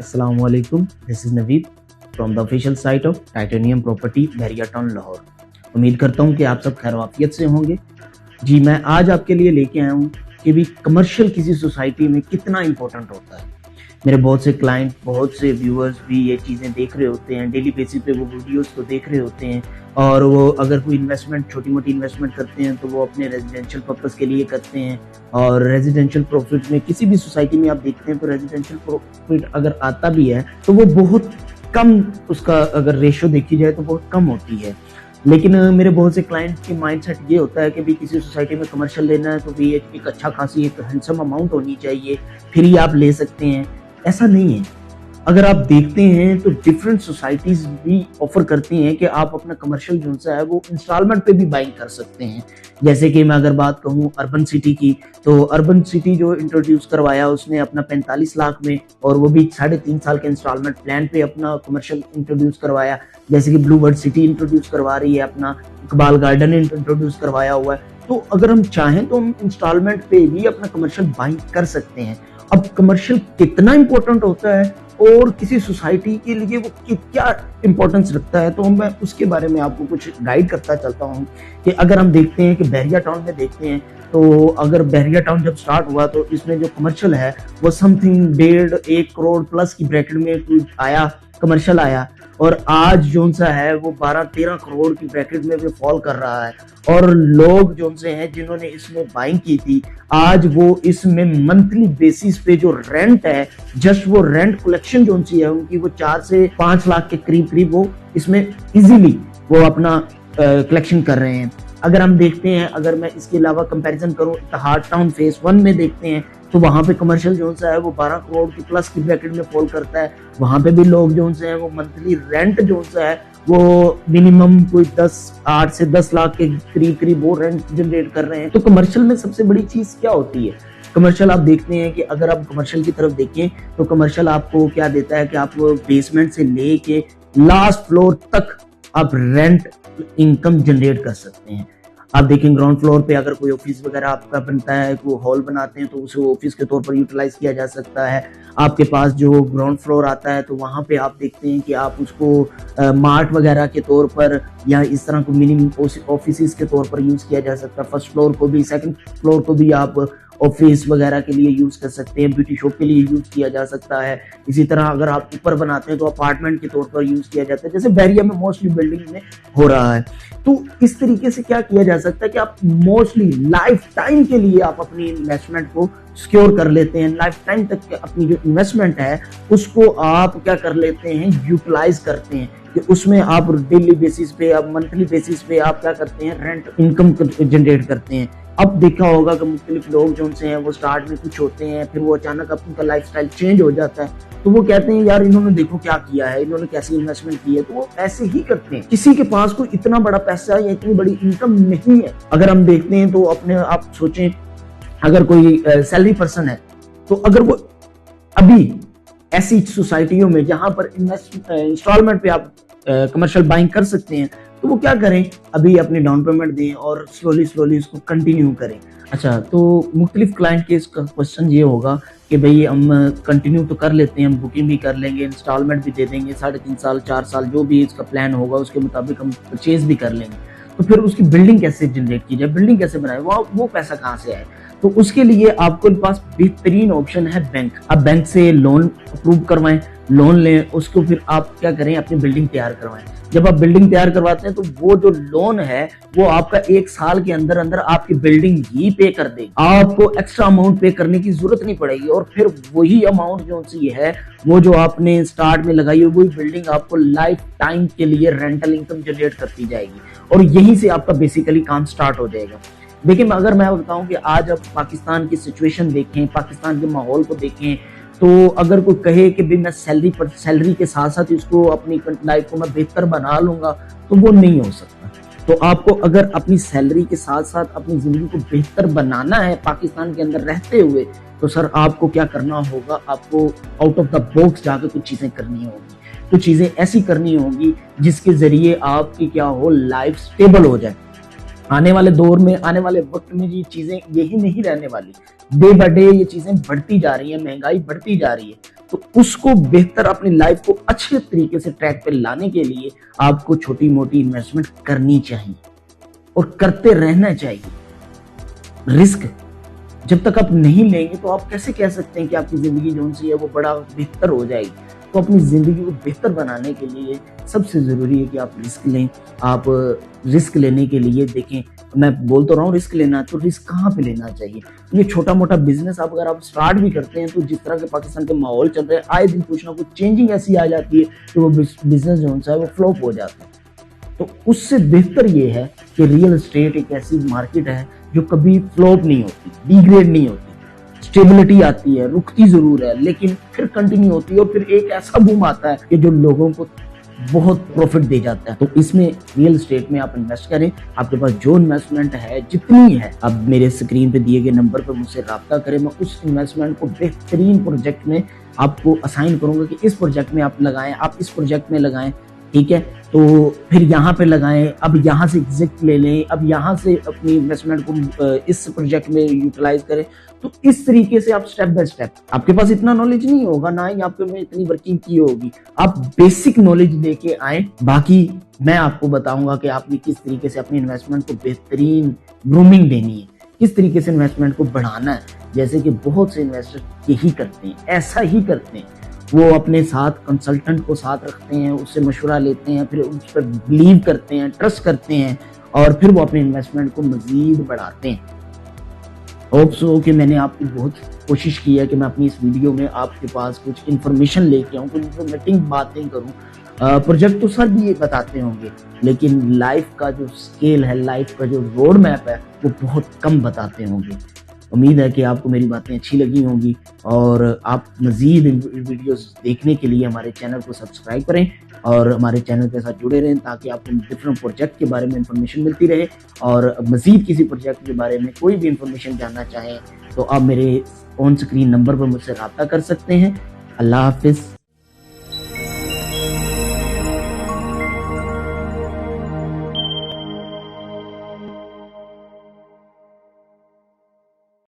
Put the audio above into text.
Assalamu alaikum. This is Naveed from the official site of Titanium Property, Bahria town Lahore. उम्मीद करता हूँ कि आप सब खैरवाफियत से होंगे। जी, मैं आज आपके लिए लेके आया हूँ कि भी कमर्शियल किसी सोसाइटी में कितना इम्पोर्टेंट होता है। मेरे बहुत से क्लाइंट, बहुत से व्यूअर्स भी ये चीज़ें देख रहे होते हैं, डेली बेसिस पे वो वीडियोस को देख रहे होते हैं और वो अगर कोई इन्वेस्टमेंट, छोटी मोटी इन्वेस्टमेंट करते हैं तो वो अपने रेजिडेंशियल पर्पस के लिए करते हैं। और रेजिडेंशियल प्रॉफिट में किसी भी सोसाइटी में आप देखते हैं तो रेजिडेंशियल प्रॉफिट अगर आता भी है तो वो बहुत कम, उसका अगर रेशियो देखी जाए तो बहुत कम होती है। लेकिन मेरे बहुत से क्लाइंट के माइंडसेट ये होता है कि भी किसी सोसाइटी में कमर्शियल लेना है तो भी एक अच्छा खासी एक हैंडसम अमाउंट होनी चाहिए, फिर ही आप ले सकते हैं। ऐसा नहीं है। अगर आप देखते हैं तो डिफरेंट सोसाइटीज भी ऑफर करती हैं कि आप अपना कमर्शियल जो सा है वो इंस्टॉलमेंट पे भी बाइंग कर सकते हैं। जैसे कि मैं अगर बात कहूँ अर्बन सिटी की, तो अर्बन सिटी जो इंट्रोड्यूस करवाया उसने अपना 45 लाख में, और वो भी 3.5 साल के इंस्टॉलमेंट प्लान पे अपना कमर्शियल इंट्रोड्यूस करवाया। जैसे कि ब्लू बर्ड सिटी इंट्रोड्यूस करवा रही है, अपना इकबाल गार्डन इंट्रोड्यूस करवाया हुआ है। तो अगर हम चाहें तो हम इंस्टॉलमेंट पे भी अपना कमर्शियल बाइंग कर सकते हैं। अब कमर्शियल कितना इंपॉर्टेंट होता है और किसी सोसाइटी के लिए वो क्या इंपॉर्टेंस रखता है, तो मैं उसके बारे में आपको कुछ गाइड करता चलता हूँ। कि अगर हम देखते हैं कि बैरिया टाउन में देखते हैं तो अगर बैरिया टाउन जब स्टार्ट हुआ तो इसमें जो कमर्शियल है वो समथिंग 1.5 करोड़ प्लस की ब्रैकेट में आया, कमर्शियल आया। और आज जो सा है वो 12-13 करोड़ की ब्रैकेट में भी फॉल कर रहा है। और लोग जो से हैं जिन्होंने इसमें बाइंग की थी, आज वो इसमें मंथली बेसिस पे जो रेंट है, जस्ट वो रेंट कलेक्शन जो सी है उनकी, वो 4 से 5 लाख के करीब वो इसमें इजीली वो अपना कलेक्शन कर रहे हैं। अगर हम देखते हैं, अगर मैं इसके अलावा कंपैरिजन करूं इत्तेहाद टाउन फेज 1 में देखते हैं तो वहां पे कमर्शियल जो सा है वो 12 करोड़ की प्लस की ब्रैकेट में फॉल करता है। वहां पे भी लोग जो से हैं वो मंथली रेंट जो सा है वो मिनिमम कोई 8 से 10 लाख के करीब वो रेंट जनरेट कर रहे हैं। तो कमर्शियल में सबसे बड़ी चीज क्या होती है? कमर्शियल आप देखते हैं कि अगर आप कमर्शियल की तरफ देखें तो कमर्शियल आपको क्या देता है कि आप बेसमेंट से लेके लास्ट फ्लोर तक आप रेंट इनकम जनरेट कर सकते हैं। आप देखें ग्राउंड फ्लोर पे अगर कोई ऑफिस वगैरह आपका बनता है, वो हॉल बनाते हैं तो उसे ऑफिस के तौर पर यूटिलाइज किया जा सकता है। आपके पास जो ग्राउंड फ्लोर आता है तो वहाँ पे आप देखते हैं कि आप उसको मार्ट वगैरह के तौर पर या इस तरह को मिनी ऑफिस के तौर पर यूज किया जा सकता है। फर्स्ट फ्लोर को भी, सेकंड फ्लोर को भी आप ऑफिस वगैरह के लिए यूज कर सकते हैं, ब्यूटी शॉप के लिए यूज किया जा सकता है। इसी तरह अगर आप ऊपर बनाते हैं तो अपार्टमेंट के तौर पर यूज किया जाता है, जैसे बैरिया में मोस्टली बिल्डिंग में हो रहा है। तो इस तरीके से क्या किया जा सकता है कि आप मोस्टली लाइफ टाइम के लिए आप अपनी इन्वेस्टमेंट को सिक्योर कर लेते हैं। लाइफ टाइम तक अपनी जो इन्वेस्टमेंट है उसको आप क्या कर लेते हैं, यूटिलाइज करते हैं कि उसमें आप डेली बेसिस पे, आप मंथली बेसिस पे आप क्या करते हैं, रेंट इनकम जनरेट करते हैं। अब देखा होगा कि मुख्तलिफ लोग जो उनसे हैं वो स्टार्ट में कुछ होते हैं, फिर वो अचानक उनका लाइफस्टाइल चेंज हो जाता है तो वो कहते हैं यार इन्होंने देखो क्या किया है, इन्होंने कैसी इन्वेस्टमेंट की है। तो वो ऐसे ही करते हैं। किसी के पास कोई इतना बड़ा पैसा या इतनी बड़ी इनकम नहीं है। अगर हम देखते हैं तो अपने आप सोचें, अगर कोई सैलरी पर्सन है तो अगर वो अभी ऐसी सोसाइटियों में जहां पर इंस्टॉलमेंट पे आप कमर्शियल बाइंग कर सकते हैं तो वो क्या करें, अभी अपनी डाउन पेमेंट दें और स्लोली इसको कंटिन्यू करें। अच्छा, तो मुख्तलिफ क्लाइंट के इसका क्वेश्चन ये होगा कि भाई हम कंटिन्यू तो कर लेते हैं, हम बुकिंग भी कर लेंगे, इंस्टॉलमेंट भी दे देंगे, 3.5 साल 4 साल जो भी इसका प्लान होगा उसके मुताबिक हम परचेज भी कर लेंगे, तो फिर उसकी बिल्डिंग कैसे जनरेट की जाए, बिल्डिंग कैसे बनाए, वो पैसा कहाँ से आए? तो उसके लिए आपके पास बेहतरीन ऑप्शन है बैंक। आप बैंक से लोन अप्रूव करवाएं, लोन लें, उसको फिर आप क्या करें, अपनी बिल्डिंग तैयार करवाएं। जब आप बिल्डिंग तैयार करवाते हैं तो वो जो लोन है वो आपका 1 साल के अंदर अंदर आपकी बिल्डिंग ही पे कर देगी। आपको एक्स्ट्रा अमाउंट पे करने की जरूरत नहीं पड़ेगी और फिर वही अमाउंट जो सी है वो जो आपने स्टार्ट में लगाई है वही बिल्डिंग आपको लाइफ टाइम के लिए रेंटल इनकम जनरेट करती जाएगी और यहीं से आपका बेसिकली काम स्टार्ट हो जाएगा। देखिए, अगर मैं बताऊं कि आज आप पाकिस्तान की सिचुएशन देखें, पाकिस्तान के माहौल को देखें, तो अगर कोई कहे कि भाई मैं सैलरी के साथ साथ इसको अपनी लाइफ को मैं बेहतर बना लूंगा तो वो नहीं हो सकता। तो आपको अगर अपनी सैलरी के साथ साथ अपनी जिंदगी को बेहतर बनाना है पाकिस्तान के अंदर रहते हुए, तो सर आपको क्या करना होगा, आपको आउट ऑफ द बॉक्स जाकर कुछ चीजें करनी होगी। तो चीजें ऐसी करनी होगी जिसके जरिए आपकी क्या हो, लाइफ स्टेबल हो जाए। आने वाले दौर में, आने वाले वक्त में ये चीजें यही नहीं रहने वाली। डे बाय डे ये चीजें बढ़ती जा रही है, महंगाई बढ़ती जा रही है। तो उसको बेहतर अपनी लाइफ को अच्छे तरीके से ट्रैक पे लाने के लिए आपको छोटी मोटी इन्वेस्टमेंट करनी चाहिए और करते रहना चाहिए। रिस्क जब तक आप नहीं लेंगे तो आप कैसे कह सकते हैं कि आपकी जिंदगी जो सी है वो बड़ा बेहतर हो जाएगी। तो अपनी जिंदगी को बेहतर बनाने के लिए सबसे जरूरी है कि आप रिस्क लें। आप रिस्क लेने के लिए देखें, मैं बोल तो रहा हूँ रिस्क लेना, तो रिस्क कहाँ पे लेना चाहिए। ये छोटा मोटा बिजनेस अगर आप स्टार्ट भी करते हैं तो जिस तरह के पाकिस्तान के माहौल चल रहे हैं, आए दिन कुछ ना कुछ चेंजिंग ऐसी आ जाती है कि वो बिजनेस जो है वो फ्लॉप हो जाता है। तो उससे बेहतर ये है कि रियल एस्टेट एक ऐसी मार्केट है जो कभी फ्लॉप नहीं होती, डिग्रेड नहीं होती, स्टेबिलिटी आती है, रुकती जरूर है लेकिन फिर कंटिन्यू होती है और फिर एक ऐसा बूम आता है कि जो लोगों को बहुत प्रॉफिट दे जाता है। तो इसमें रियल एस्टेट में आप इन्वेस्ट करें। आपके पास जो इन्वेस्टमेंट है जितनी है, अब मेरे स्क्रीन पे दिए गए नंबर पर मुझसे रब्ता करें। मैं उस इन्वेस्टमेंट को बेहतरीन प्रोजेक्ट में आपको असाइन करूंगा कि इस प्रोजेक्ट में आप लगाएं, आप इस प्रोजेक्ट में लगाएं, ठीक है। तो फिर यहाँ पे लगाएं, अब यहाँ से एग्जिट ले लें, अब यहाँ से अपनी इन्वेस्टमेंट को इस प्रोजेक्ट में यूटिलाइज करें। तो इस तरीके से आप स्टेप बाय स्टेप, आपके पास इतना नॉलेज नहीं होगा, ना ही आपके में इतनी वर्किंग की होगी, आप बेसिक नॉलेज लेके आए। बाकी मैं आपको बताऊंगा कि आपने किस तरीके से अपनी इन्वेस्टमेंट को बेहतरीन ग्रूमिंग देनी है, किस तरीके से इन्वेस्टमेंट को बढ़ाना है। जैसे कि बहुत से इन्वेस्टर यही करते हैं, ऐसा ही करते हैं, वो अपने साथ कंसल्टेंट को साथ रखते हैं, उससे मशवरा लेते हैं, फिर उस पर बिलीव करते हैं, ट्रस्ट करते हैं और फिर वो अपने इन्वेस्टमेंट को मजीद बढ़ाते हैं। होप सो कि मैंने आपकी बहुत कोशिश की है कि मैं अपनी इस वीडियो में आपके पास कुछ इन्फॉर्मेशन लेके आऊँ, कुछ इन्फॉर्मेटिव बातें करूँ। प्रोजेक्ट तो सर भी ये बताते होंगे लेकिन लाइफ का जो स्केल है, लाइफ का जो रोड मैप है वो बहुत कम बताते होंगे। उम्मीद है कि आपको मेरी बातें अच्छी लगी होंगी और आप मज़ीद वीडियोस देखने के लिए हमारे चैनल को सब्सक्राइब करें और हमारे चैनल के साथ जुड़े रहें ताकि आपको डिफरेंट प्रोजेक्ट के बारे में इंफॉर्मेशन मिलती रहे। और मज़ीद किसी प्रोजेक्ट के बारे में कोई भी इंफॉर्मेशन जानना चाहें तो आप मेरे ऑन स्क्रीन नंबर पर मुझसे रब्ता कर सकते हैं। अल्लाह हाफिज़।